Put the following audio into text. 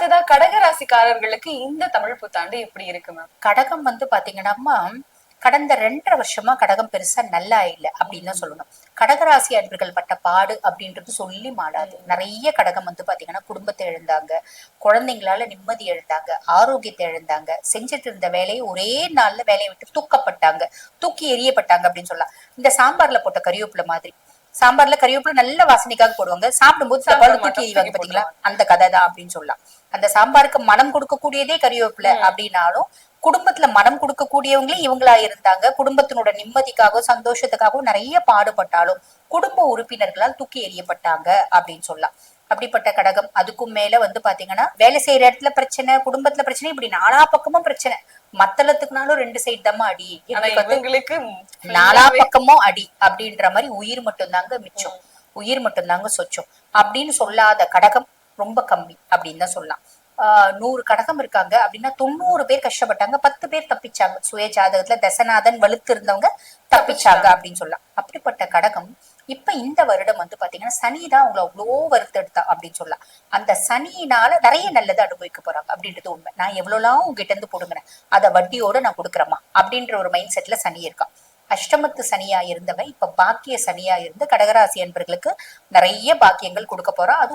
அடுத்ததா கடகராசிக்காரர்களுக்கு இந்த தமிழ் புத்தாண்டு எப்படி இருக்கு மேம்? கடகம் பாத்தீங்கன்னா கடந்த 2.5 வருஷமா கடகம் பெருசா நல்லா இல்லை அப்படின்னு தான் சொல்லணும். கடகராசி அன்பர்கள் பட்ட பாடு அப்படின்றது சொல்லி மாடாது. நிறைய கடகம் பாத்தீங்கன்னா குடும்பத்தை இழந்தாங்க, குழந்தைங்களால நிம்மதி இழந்தாங்க, ஆரோக்கியத்தை இழந்தாங்க, செஞ்சுட்டு இருந்த வேலையை ஒரே நாள்ல வேலையை விட்டு தூக்கப்பட்டாங்க, தூக்கி எறியப்பட்டாங்க அப்படின்னு சொல்லலாம். இந்த சாம்பார்ல போட்ட கறிவேப்பிலை மாதிரி. சாம்பார்ல கறிவேப்பிலை நல்ல வாசனைக்காக போடுவாங்க, சாப்பிடும்போது தப்பால தூக்கி எறிவாங்க பாத்தீங்களா, அந்த கதை தான் அப்படின்னு சொல்லலாம். அந்த சாம்பாருக்கு மனம் கொடுக்கக்கூடியதே கறிவேப்பிலை அப்படின்னாலும் குடும்பத்துல மனம் கொடுக்கக்கூடியவங்களே இவங்களா இருந்தாங்க. குடும்பத்தினோட நிம்மதிக்காகவும் சந்தோஷத்துக்காகவும் நிறைய பாடுபட்டாலும் குடும்ப உறுப்பினர்களால் தூக்கி எறியப்பட்டாங்க அப்படின்னு சொல்லலாம். அப்படிப்பட்ட கடகம். அதுக்கும் மேல பாத்தீங்கன்னா வேலை செய்யற இடத்துல பிரச்சனை, குடும்பத்துல பிரச்சனை, இப்படி நாலா பக்கமும் பிரச்சனை. மத்தளத்துக்குனாலும் 2 சைடு தம்மா அடி, இவங்களுக்கு நாலா பக்கமும் அடி அப்படின்ற மாதிரி உயிர் மட்டும்தாங்க மிச்சம், உயிர் மட்டும்தாங்க சொச்சம் அப்படின்னு சொல்லாத கடகம் ரொம்ப கம்மி அப்படின்னு தான் சொல்லலாம். 100 கடகம் இருக்காங்க அப்படின்னா 90 பேர் கஷ்டப்பட்டாங்க, 10 பேர் தப்பிச்சாங்க. சுய ஜாதகத்துல தசநாதன் வலுத்து இருந்தவங்க தப்பிச்சாங்க அப்படின்னு சொல்லலாம். அப்படிப்பட்ட கடகம் இப்ப இந்த வருடம் பாத்தீங்கன்னா சனிதான் அவங்களை அவ்வளோ வருத்தெடுத்தா அப்படின்னு சொல்லலாம். அந்த சனியினால நிறைய நல்லதை அனுபவிக்க போறாங்க அப்படின்றது உண்மை. நான் எவ்வளவுலாம் உங்ககிட்ட இருந்து போடுங்கிறேன், அதை வட்டியோட நான் கொடுக்குறேமா அப்படின்ற ஒரு மைண்ட் செட்ல சனி இருக்கான். அஷ்டமத்து சனியா இருந்தவன் இப்ப பாக்கிய சனியா இருந்து கடகராசி என்பர்களுக்கு நிறைய பாக்கியங்கள் கொடுக்க போறான். அது